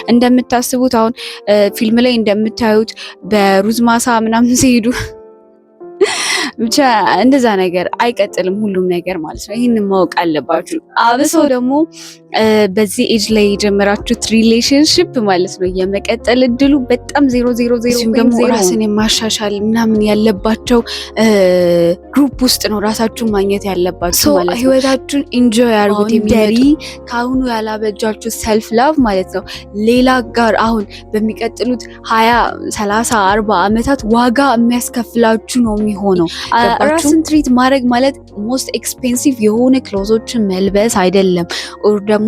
እንደምታስቡት አሁን ፊልም ላይ እንደምታዩት በሩዝ ማሳ ምናምን ሲሄዱ ብቻ እንደዛ ነገር አይቀጥልም ሁሉም ነገር ማለት ነው። ይህንን ማወቅ አለባችሁ። አብሶ ደግሞ በዚህ ኤጅ ላይ የጀመራችሁት ሪሌሽንሽፕ ማለት ነው የመቀጠል እድሉ በጣም 0.00 ደግሞ ራስን የማሻሻል ምናምን ያለባቸው ግሩፕ ውስጥ ነው ራሳችሁን ማግኘት ያለባችሁ ማለት ነው። ህይወታችሁን ኢንጆይ አድርጉት። የሚደሪ ካሁኑ ያላበጃችሁ ሰልፍ ላቭ ማለት ነው ሌላ ጋር አሁን በሚቀጥሉት 20 30 40 ዓመታት ዋጋ የሚያስከፍላችሁ ነው የሚሆነው። ራስን ትሪት ማድረግ ማለት ሞስት ኤክስፔንሲቭ የሆነ ክሎዞችን መልበስ አይደለም፣ ኦር ደግሞ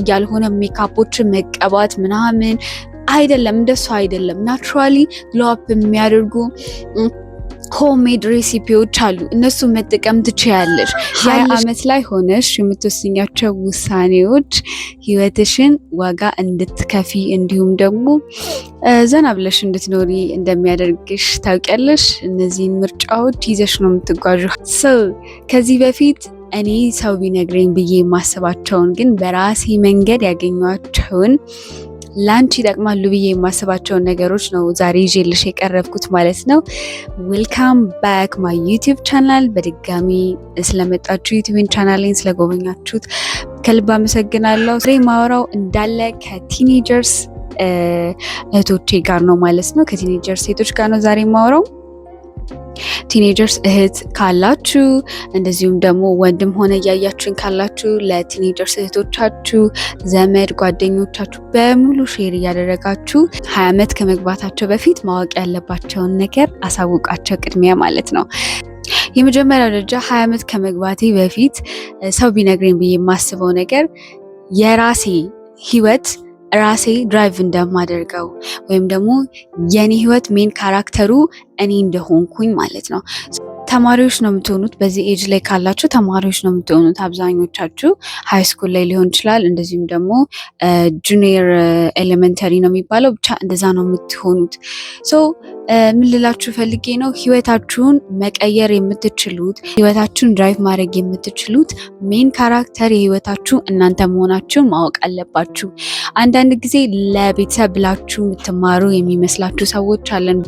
ያልሆነ ሜካፖችን መቀባት ምናምን አይደለም። እንደሱ አይደለም። ናቹራሊ ግሎ አፕ የሚያደርጉ ሆምሜድ ሬሲፒዎች አሉ። እነሱ መጠቀም ትችያለሽ። 20 ዓመት ላይ ሆነሽ የምትወስኛቸው ውሳኔዎች ህይወትሽን ዋጋ እንድትከፊ እንዲሁም ደግሞ ዘና ብለሽ እንድትኖሪ እንደሚያደርግሽ ታውቂያለሽ። እነዚህን ምርጫዎች ይዘሽ ነው የምትጓዡ። ከዚህ በፊት እኔ ሰው ቢነግረኝ ብዬ የማስባቸውን ግን በራሴ መንገድ ያገኟቸውን ላንቺ ይጠቅማሉ ብዬ የማስባቸውን ነገሮች ነው ዛሬ ይዤልሽ የቀረብኩት ማለት ነው። ዌልካም ባክ ማይ ዩቲዩብ ቻናል። በድጋሚ ስለመጣችሁ ዩቲዩብ ቻናሌን ስለጎበኛችሁት ከልብ አመሰግናለሁ። ዛሬ ማወራው እንዳለ ከቲኔጀርስ እህቶቼ ጋር ነው ማለት ነው። ከቲኔጀርስ ሴቶች ጋር ነው ዛሬ ማወራው። ቲኔጀርስ እህት ካላችሁ እንደዚሁም ደግሞ ወንድም ሆነ እያያችሁን ካላችሁ ለቲኔጀርስ እህቶቻችሁ፣ ዘመድ ጓደኞቻችሁ በሙሉ ሼር እያደረጋችሁ 20 ዓመት ከመግባታቸው በፊት ማወቅ ያለባቸውን ነገር አሳውቃቸው ቅድሚያ ማለት ነው። የመጀመሪያው ደረጃ 20 ዓመት ከመግባቴ በፊት ሰው ቢነግረኝ ብዬ የማስበው ነገር የራሴ ህይወት ራሴ ድራይቭ እንደማደርገው ወይም ደግሞ የኔ ህይወት ሜን ካራክተሩ እኔ እንደሆንኩኝ ማለት ነው። ተማሪዎች ነው የምትሆኑት። በዚህ ኤጅ ላይ ካላችሁ ተማሪዎች ነው የምትሆኑት አብዛኞቻችሁ። ሃይ ስኩል ላይ ሊሆን ይችላል፣ እንደዚሁም ደግሞ ጁኒየር ኤሌመንተሪ ነው የሚባለው። ብቻ እንደዛ ነው የምትሆኑት። ምን ልላችሁ ፈልጌ ነው፣ ህይወታችሁን መቀየር የምትችሉት፣ ህይወታችሁን ድራይቭ ማድረግ የምትችሉት ሜን ካራክተር የህይወታችሁ እናንተ መሆናችሁን ማወቅ አለባችሁ። አንዳንድ ጊዜ ለቤተሰብ ብላችሁ የምትማሩ የሚመስላችሁ ሰዎች አለን።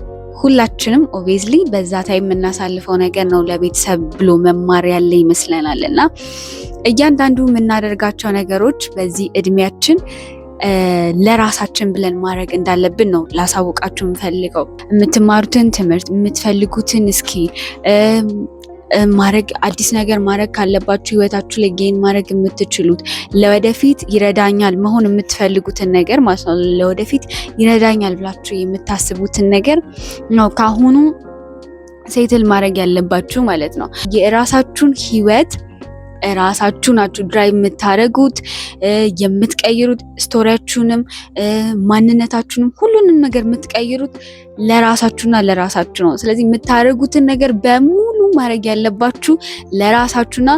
ሁላችንም ኦብቪየስሊ በዛ ታይም የምናሳልፈው ነገር ነው ለቤተሰብ ብሎ መማር ያለ ይመስለናል። እና እያንዳንዱ የምናደርጋቸው ነገሮች በዚህ እድሜያችን ለራሳችን ብለን ማድረግ እንዳለብን ነው ላሳውቃችሁ የምፈልገው። የምትማሩትን ትምህርት፣ የምትፈልጉትን እስኪ ማድረግ አዲስ ነገር ማድረግ ካለባችሁ ህይወታችሁ ላይ ጌን ማድረግ የምትችሉት ለወደፊት ይረዳኛል መሆን የምትፈልጉትን ነገር ማለት ነው። ለወደፊት ይረዳኛል ብላችሁ የምታስቡትን ነገር ነው ካሁኑ ሴትል ማድረግ ያለባችሁ ማለት ነው። የራሳችሁን ህይወት ራሳችሁ ናችሁ ድራይቭ የምታደርጉት የምትቀይሩት። ስቶሪያችሁንም ማንነታችሁንም ሁሉንም ነገር የምትቀይሩት ለራሳችሁና ለራሳችሁ ነው። ስለዚህ የምታደርጉትን ነገር በሙሉ ማድረግ ያለባችሁ ለራሳችሁና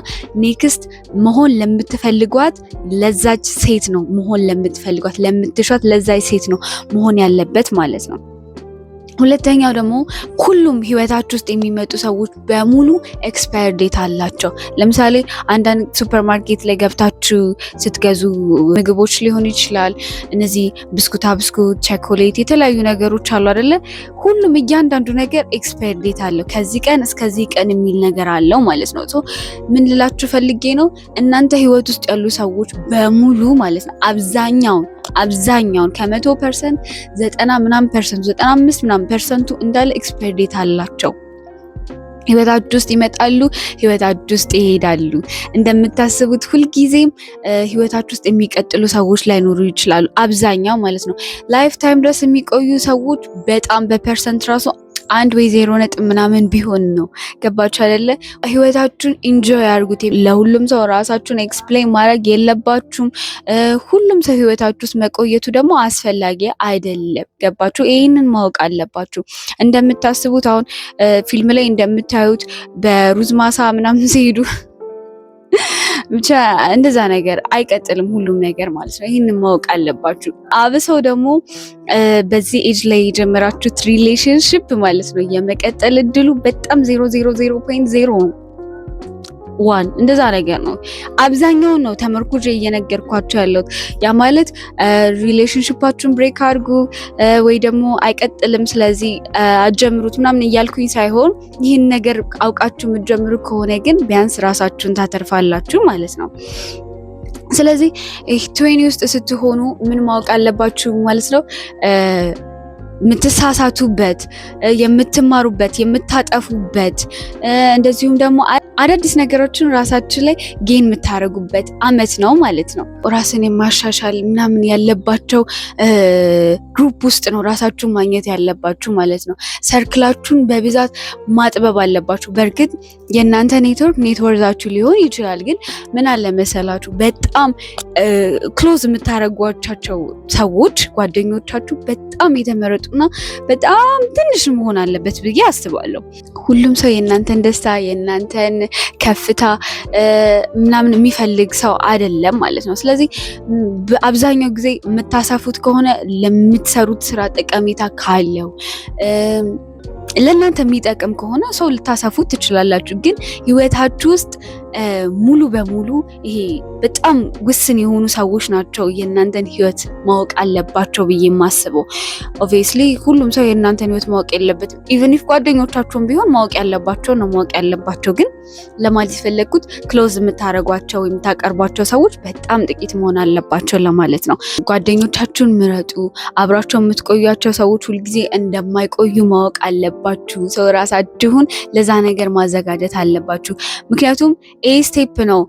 ኔክስት መሆን ለምትፈልጓት ለዛች ሴት ነው መሆን ለምትፈልጓት ለምትሿት ለዛች ሴት ነው መሆን ያለበት ማለት ነው። ሁለተኛው ደግሞ ሁሉም ህይወታችሁ ውስጥ የሚመጡ ሰዎች በሙሉ ኤክስፓየር ዴት አላቸው። ለምሳሌ አንዳንድ ሱፐርማርኬት ላይ ገብታችሁ ስትገዙ ምግቦች ሊሆን ይችላል፣ እነዚህ ብስኩት፣ ቸኮሌት፣ የተለያዩ ነገሮች አሉ አይደለ? ሁሉም እያንዳንዱ ነገር ኤክስፓየር ዴት አለው። ከዚህ ቀን እስከዚህ ቀን የሚል ነገር አለው ማለት ነው። ምን ልላችሁ ፈልጌ ነው፣ እናንተ ህይወት ውስጥ ያሉ ሰዎች በሙሉ ማለት ነው አብዛኛውን ከ100% 95% እንዳለ ኤክስፓየር ዴት አላቸው። ህይወታችሁ ውስጥ ይመጣሉ፣ ህይወታችሁ ውስጥ ይሄዳሉ። እንደምታስቡት ሁልጊዜም ህይወታችሁ ውስጥ የሚቀጥሉ ሰዎች ላይኖሩ ይችላሉ፣ አብዛኛው ማለት ነው። ላይፍ ታይም ድረስ የሚቆዩ ሰዎች በጣም በፐርሰንት ራሱ 1 ወይ 0 ነጥብ ምናምን ቢሆን ነው። ገባችሁ አይደለ? ህይወታችሁን ኢንጆይ አድርጉት። ለሁሉም ሰው ራሳችሁን ኤክስፕሌን ማድረግ የለባችሁም። ሁሉም ሰው ህይወታችሁ ውስጥ መቆየቱ ደግሞ አስፈላጊ አይደለም። ገባችሁ? ይሄንን ማወቅ አለባችሁ። እንደምታስቡት አሁን ፊልም ላይ እንደምታዩት በሩዝ ማሳ ምናምን ሲሄዱ ብቻ እንደዛ ነገር አይቀጥልም ሁሉም ነገር ማለት ነው። ይህንን ማወቅ አለባችሁ። አብሰው ደግሞ በዚህ ኤጅ ላይ የጀመራችሁት ሪሌሽንሽፕ ማለት ነው የመቀጠል እድሉ በጣም 0.00 ነው። ዋን እንደዛ ነገር ነው። አብዛኛውን ነው ተመርኩዤ እየነገርኳቸው ያለሁት። ያ ማለት ሪሌሽንሺፓችሁን ብሬክ አድርጉ ወይ ደግሞ አይቀጥልም ስለዚህ አጀምሩት ምናምን እያልኩኝ ሳይሆን ይህን ነገር አውቃችሁ የምትጀምሩ ከሆነ ግን ቢያንስ ራሳችሁን ታተርፋላችሁ ማለት ነው። ስለዚህ 20 ውስጥ ስትሆኑ ምን ማወቅ አለባችሁ ማለት ነው? የምትሳሳቱበት፣ የምትማሩበት፣ የምታጠፉበት እንደዚሁም ደግሞ አዳዲስ ነገሮችን ራሳችን ላይ ጌን የምታደርጉበት አመት ነው ማለት ነው። ራስን የማሻሻል ምናምን ያለባቸው ግሩፕ ውስጥ ነው ራሳችሁን ማግኘት ያለባችሁ ማለት ነው። ሰርክላችሁን በብዛት ማጥበብ አለባችሁ። በእርግጥ የእናንተ ኔትወርዛችሁ ሊሆን ይችላል። ግን ምን አለ መሰላችሁ በጣም ክሎዝ የምታደርጓቸው ሰዎች ጓደኞቻችሁ በጣም የተመረጡና በጣም ትንሽ መሆን አለበት ብዬ አስባለሁ። ሁሉም ሰው የእናንተን ደስታ የእናንተን ከፍታ ምናምን የሚፈልግ ሰው አይደለም ማለት ነው። ስለዚህ በአብዛኛው ጊዜ የምታሳፉት ከሆነ ለምትሰሩት ስራ ጠቀሜታ ካለው ለእናንተ የሚጠቅም ከሆነ ሰው ልታሳፉት ትችላላችሁ። ግን ህይወታችሁ ውስጥ ሙሉ በሙሉ ይሄ በጣም ውስን የሆኑ ሰዎች ናቸው የእናንተን ህይወት ማወቅ አለባቸው ብዬ የማስበው። ኦብቪየስሊ ሁሉም ሰው የእናንተን ህይወት ማወቅ የለበትም። ኢቨን ኢፍ ጓደኞቻችሁን ቢሆን ማወቅ ያለባቸው ነው ማወቅ ያለባቸው። ግን ለማለት የፈለግኩት ክሎዝ የምታደርጓቸው የምታቀርቧቸው ሰዎች በጣም ጥቂት መሆን አለባቸው ለማለት ነው። ጓደኞቻችሁን ምረጡ። አብራቸው የምትቆያቸው ሰዎች ሁልጊዜ እንደማይቆዩ ማወቅ አለባችሁ። ሰው ራሳችሁን ለዛ ነገር ማዘጋጀት አለባችሁ። ምክንያቱም ኤ ስቴፕ ነው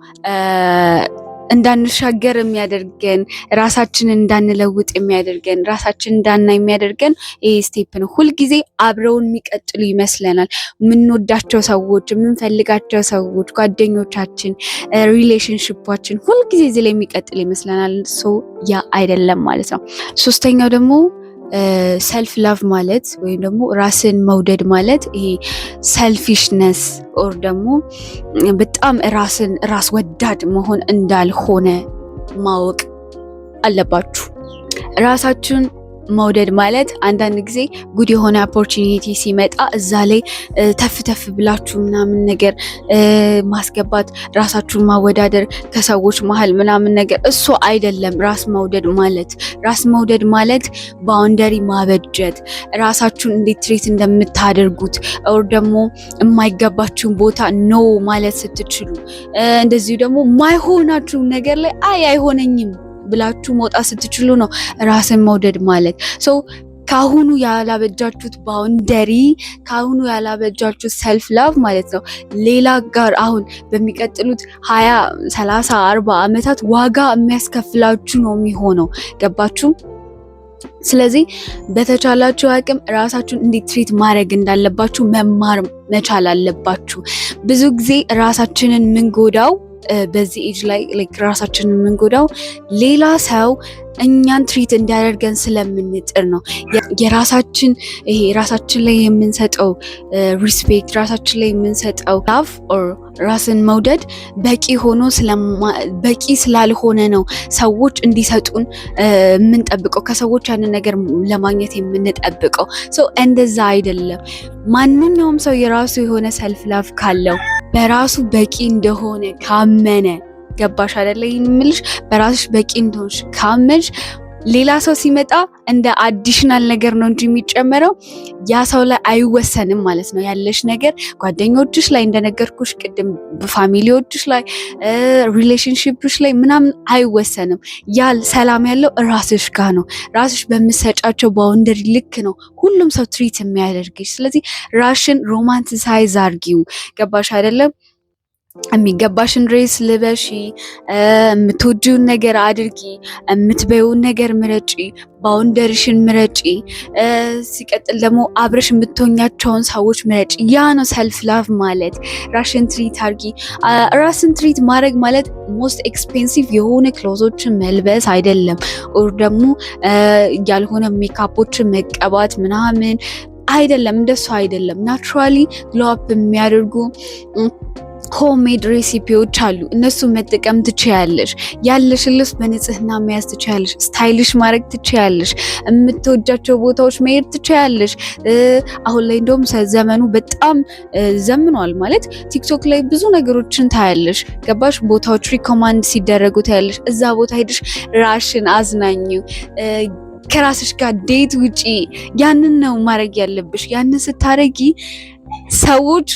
እንዳንሻገር የሚያደርገን፣ ራሳችንን እንዳንለውጥ የሚያደርገን፣ ራሳችንን እንዳናይ የሚያደርገን ይሄ ስቴፕ ነው። ሁልጊዜ አብረውን የሚቀጥሉ ይመስለናል። የምንወዳቸው ሰዎች፣ የምንፈልጋቸው ሰዎች፣ ጓደኞቻችን፣ ሪሌሽንሽፓችን ሁልጊዜ እዚህ ላይ የሚቀጥል ይመስለናል። ሶ ያ አይደለም ማለት ነው። ሶስተኛው ደግሞ ሰልፍ ላቭ ማለት ወይም ደግሞ ራስን መውደድ ማለት ይሄ ሰልፊሽነስ ኦር ደግሞ በጣም ራስ ወዳድ መሆን እንዳልሆነ ማወቅ አለባችሁ። ራሳችሁን መውደድ ማለት አንዳንድ ጊዜ ጉድ የሆነ ኦፖርቹኒቲ ሲመጣ እዛ ላይ ተፍ ብላችሁ ምናምን ነገር ማስገባት፣ ራሳችሁን ማወዳደር ከሰዎች መሀል ምናምን ነገር እሱ አይደለም ራስ መውደድ ማለት። ራስ መውደድ ማለት ባውንደሪ ማበጀት፣ ራሳችሁን እንዴት ትሪት እንደምታደርጉት ኦር ደግሞ የማይገባችሁን ቦታ ኖ ማለት ስትችሉ፣ እንደዚሁ ደግሞ ማይሆናችሁ ነገር ላይ አይሆነኝም ብላችሁ መውጣት ስትችሉ ነው ራስን መውደድ ማለት። ሶ ካሁኑ ያላበጃችሁት ባውንደሪ፣ ካሁኑ ያላበጃችሁት ሰልፍ ላቭ ማለት ነው ሌላ ጋር አሁን በሚቀጥሉት 20 30 40 ዓመታት ዋጋ የሚያስከፍላችሁ ነው የሚሆነው። ገባችሁ? ስለዚህ በተቻላችሁ አቅም ራሳችሁን እንዴት ትሪት ማድረግ እንዳለባችሁ መማር መቻል አለባችሁ። ብዙ ጊዜ ራሳችንን ምንጎዳው በዚህ ኤጅ ላይ ራሳችንን የምንጎዳው ሌላ ሰው እኛን ትሪት እንዲያደርገን ስለምንጥር ነው። የራሳችን ይሄ ራሳችን ላይ የምንሰጠው ሪስፔክት፣ ራሳችን ላይ የምንሰጠው ላቭ ኦር ራስን መውደድ በቂ ስላልሆነ ነው ሰዎች እንዲሰጡን የምንጠብቀው፣ ከሰዎች ያንን ነገር ለማግኘት የምንጠብቀው። እንደዛ አይደለም። ማንኛውም ሰው የራሱ የሆነ ሰልፍ ላቭ ካለው በራሱ በቂ እንደሆነ ካመነ፣ ገባሽ አይደለ? የምልሽ በራስሽ በቂ እንደሆንሽ ካመንሽ ሌላ ሰው ሲመጣ እንደ አዲሽናል ነገር ነው እንጂ የሚጨመረው ያ ሰው ላይ አይወሰንም ማለት ነው። ያለሽ ነገር ጓደኞችሽ ላይ እንደነገርኩሽ ቅድም፣ ፋሚሊዎችሽ ላይ፣ ሪሌሽንሺፕሽ ላይ ምናምን አይወሰንም። ያ ሰላም ያለው ራስሽ ጋር ነው። ራስሽ በምትሰጫቸው ባውንደሪ ልክ ነው ሁሉም ሰው ትሪት የሚያደርግሽ። ስለዚህ ራሽን ሮማንቲሳይዝ አርጊው። ገባሽ አይደለም? የሚገባሽን ድሬስ ልበሺ፣ የምትወጂውን ነገር አድርጊ፣ የምትበይውን ነገር ምረጪ፣ ባውንደሪሽን ምረጪ። ሲቀጥል ደግሞ አብረሽ የምትሆኛቸውን ሰዎች ምረጪ። ያ ነው ሰልፍ ላቭ ማለት። ራሽን ትሪት አድርጊ። ራስን ትሪት ማድረግ ማለት ሞስት ኤክስፔንሲቭ የሆነ ክሎዞችን መልበስ አይደለም፣ ኦር ደግሞ ያልሆነ ሜካፖችን መቀባት ምናምን አይደለም። እንደሱ አይደለም። ናቹራሊ ግሎ አፕ የሚያደርጉ ሆምሜድ ሬሲፒዎች አሉ። እነሱ መጠቀም ትችያለሽ። ያለሽን ልብስ በንጽህና መያዝ ትችያለሽ። ስታይልሽ ማድረግ ትችያለሽ። የምትወጃቸው ቦታዎች መሄድ ትችያለሽ። አሁን ላይ እንደውም ዘመኑ በጣም ዘምኗል። ማለት ቲክቶክ ላይ ብዙ ነገሮችን ታያለሽ። ገባሽ? ቦታዎች ሪኮማንድ ሲደረጉ ታያለሽ። እዛ ቦታ ሄድሽ ራሽን አዝናኙ። ከራስሽ ጋር ዴት ውጪ። ያንን ነው ማድረግ ያለብሽ። ያንን ስታረጊ ሰዎች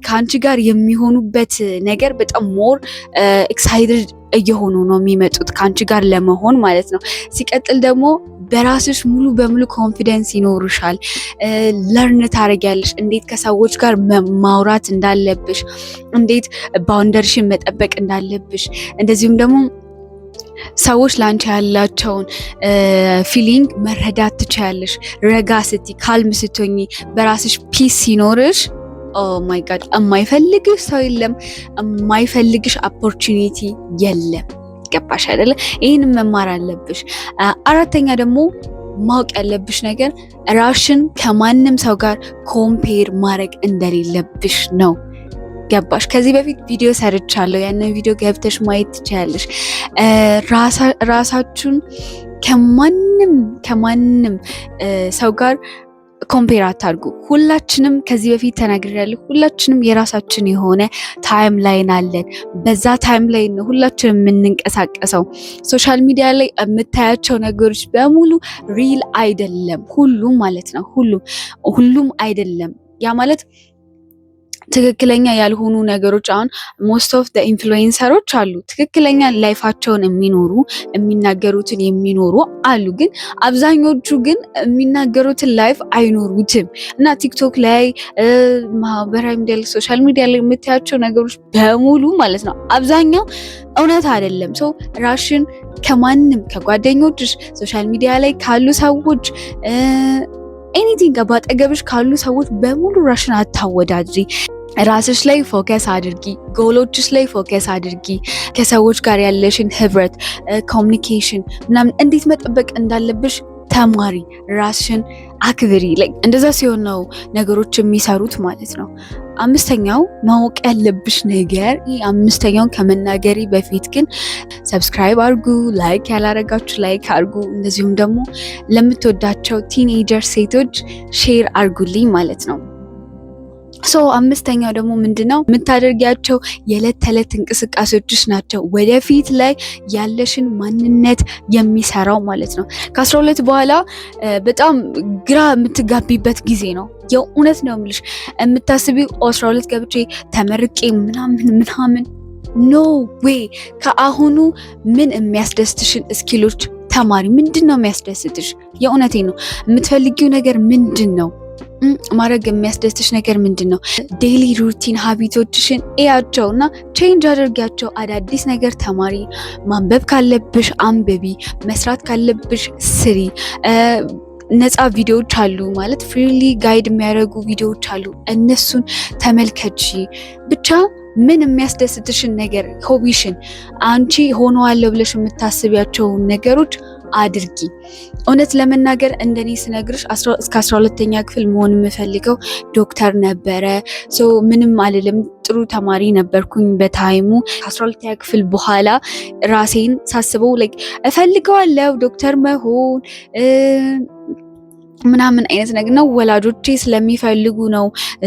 ከአንቺ ጋር የሚሆኑበት ነገር በጣም ሞር ኤክሳይትድ እየሆኑ ነው የሚመጡት ከአንቺ ጋር ለመሆን ማለት ነው። ሲቀጥል ደግሞ በራስሽ ሙሉ በሙሉ ኮንፊደንስ ይኖርሻል። ለርን ታደርጊያለሽ እንዴት ከሰዎች ጋር ማውራት እንዳለብሽ፣ እንዴት ባውንደሪሽን መጠበቅ እንዳለብሽ፣ እንደዚሁም ደግሞ ሰዎች ላንቺ ያላቸውን ፊሊንግ መረዳት ትችያለሽ። ረጋ ስቲ፣ ካልም ስትሆኚ፣ በራስሽ ፒስ ሲኖርሽ ኦ ማይ ጋድ የማይፈልግሽ ሰው የለም፣ የማይፈልግሽ ኦፖርቹኒቲ የለም። ገባሽ አይደለ? ይህን መማር አለብሽ። አራተኛ ደግሞ ማወቅ ያለብሽ ነገር ራሽን ከማንም ሰው ጋር ኮምፔር ማድረግ እንደሌለብሽ ነው። ገባሽ? ከዚህ በፊት ቪዲዮ ሰርቻለሁ። ያንን ቪዲዮ ገብተሽ ማየት ትችያለሽ። ራሳችሁን ከማንም ሰው ጋር ኮምፔር አታርጉ። ሁላችንም ከዚህ በፊት ተናግሬያለሁ። ሁላችንም የራሳችን የሆነ ታይም ላይን አለን። በዛ ታይም ላይን ነው ሁላችንም የምንንቀሳቀሰው። ሶሻል ሚዲያ ላይ የምታያቸው ነገሮች በሙሉ ሪል አይደለም። ሁሉም ማለት ነው። ሁሉም አይደለም። ያ ማለት ትክክለኛ ያልሆኑ ነገሮች አሁን ሞስት ኦፍ ዘ ኢንፍሉዌንሰሮች አሉ ትክክለኛ ላይፋቸውን የሚኖሩ የሚናገሩትን የሚኖሩ አሉ። ግን አብዛኞቹ ግን የሚናገሩትን ላይፍ አይኖሩትም። እና ቲክቶክ ላይ ማህበራዊ ሚዲያ ላይ ሶሻል ሚዲያ ላይ የምታያቸው ነገሮች በሙሉ ማለት ነው አብዛኛው እውነት አይደለም። ሰው ራሽን ከማንም ከጓደኞችሽ ሶሻል ሚዲያ ላይ ካሉ ሰዎች ኤኒቲንግ ባጠገብሽ ካሉ ሰዎች በሙሉ ራሽን አታወዳድሪ። ራስሽ ላይ ፎከስ አድርጊ። ጎሎችሽ ላይ ፎከስ አድርጊ። ከሰዎች ጋር ያለሽን ህብረት፣ ኮሚኒኬሽን ምናምን እንዴት መጠበቅ እንዳለብሽ ተማሪ። ራስሽን አክብሪ። እንደዛ ሲሆን ነው ነገሮች የሚሰሩት ማለት ነው። አምስተኛው ማወቅ ያለብሽ ነገር፣ ይህ አምስተኛውን ከመናገሪ በፊት ግን ሰብስክራይብ አድርጉ፣ ላይክ ያላረጋችሁ ላይክ አድርጉ። እንደዚሁም ደግሞ ለምትወዳቸው ቲኔጀር ሴቶች ሼር አድርጉልኝ ማለት ነው። አምስተኛው ደግሞ ምንድነው? የምታደርጊያቸው የዕለት ተዕለት እንቅስቃሴዎችሽ ናቸው ወደፊት ላይ ያለሽን ማንነት የሚሰራው ማለት ነው። ከ12 በኋላ በጣም ግራ የምትጋቢበት ጊዜ ነው። የእውነት ነው የምልሽ። የምታስቢው 12 ገብቼ ተመርቄ ምናምን ኖ ዌይ። ከአሁኑ ምን የሚያስደስትሽን እስኪሎች ተማሪ። ምንድን ነው የሚያስደስትሽ? የእውነቴ ነው። የምትፈልጊው ነገር ምንድን ነው? ማድረግ የሚያስደስትሽ ነገር ምንድን ነው? ዴይሊ ሩቲን ሀቢቶችሽን እያቸው እና ቼንጅ አድርጊያቸው። አዳዲስ ነገር ተማሪ። ማንበብ ካለብሽ አንብቢ። መስራት ካለብሽ ስሪ። ነፃ ቪዲዮዎች አሉ ማለት ፍሪሊ ጋይድ የሚያደርጉ ቪዲዮዎች አሉ። እነሱን ተመልከቺ። ብቻ ምን የሚያስደስትሽን ነገር ሆቢሽን፣ አንቺ ሆነዋለሁ ብለሽ የምታስቢያቸውን ነገሮች አድርጊ። እውነት ለመናገር እንደኔ ስነግርሽ እስከ 12ኛ ክፍል መሆን የምፈልገው ዶክተር ነበረ። ምንም አልልም፣ ጥሩ ተማሪ ነበርኩኝ በታይሙ። ከ12ኛ ክፍል በኋላ ራሴን ሳስበው እፈልገዋለሁ ዶክተር መሆን ምናምን አይነት ነገር ነው። ወላጆቼ ስለሚፈልጉ ነው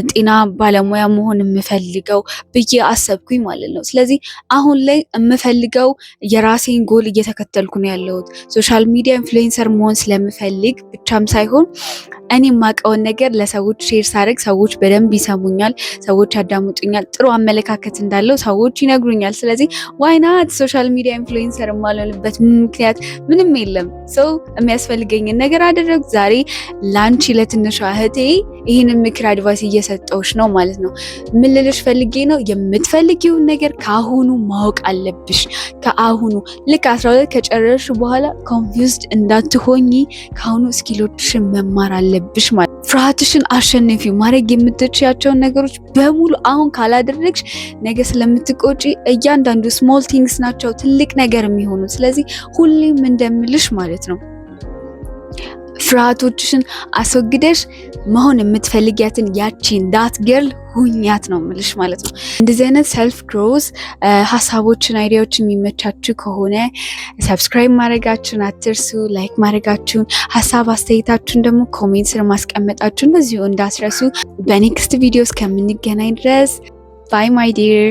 ጤና ባለሙያ መሆን የምፈልገው ብዬ አሰብኩኝ ማለት ነው። ስለዚህ አሁን ላይ የምፈልገው የራሴን ጎል እየተከተልኩ ነው ያለሁት። ሶሻል ሚዲያ ኢንፍሉዌንሰር መሆን ስለምፈልግ ብቻም ሳይሆን እኔ የማውቀውን ነገር ለሰዎች ሼር ሳደርግ ሰዎች በደንብ ይሰሙኛል፣ ሰዎች ያዳምጡኛል፣ ጥሩ አመለካከት እንዳለው ሰዎች ይነግሩኛል። ስለዚህ ዋይናት ሶሻል ሚዲያ ኢንፍሉዌንሰር የማልሆንበት ምክንያት ምንም የለም። ሰው የሚያስፈልገኝን ነገር አደረግ። ዛሬ ላንቺ ለትንሿ እህቴ ይህንን ምክር አድቫይስ እየሰጠውሽ ነው ማለት ነው። ምን ልልሽ ፈልጌ ነው፣ የምትፈልጊውን ነገር ከአሁኑ ማወቅ አለብሽ። ከአሁኑ ልክ 12 ከጨረሽ በኋላ ኮንፊውዝድ እንዳትሆኚ ከአሁኑ ስኪሎችሽን መማር አለብሽ ማለት። ፍርሃትሽን አሸንፊው። ማድረግ የምትችያቸውን ነገሮች በሙሉ አሁን ካላደረግሽ ነገ ስለምትቆጪ። እያንዳንዱ ስሞል ቲንግስ ናቸው ትልቅ ነገር የሚሆኑት። ስለዚህ ሁሌም እንደምልሽ ማለት ነው ፍርሃቶችሽን አስወግደሽ መሆን የምትፈልጊያትን ያቺን ዳት ገርል ሁኛት ነው ምልሽ ማለት ነው። እንደዚህ አይነት ሰልፍ ግሮዝ ሀሳቦችን አይዲያዎችን የሚመቻችሁ ከሆነ ሰብስክራይብ ማድረጋችሁን አትርሱ። ላይክ ማድረጋችሁን፣ ሀሳብ አስተያየታችሁን ደግሞ ኮሜንት ስር ማስቀመጣችሁን እንደዚሁ እንዳትረሱ። በኔክስት ቪዲዮ እስከምንገናኝ ድረስ ባይ ማይ ዲር።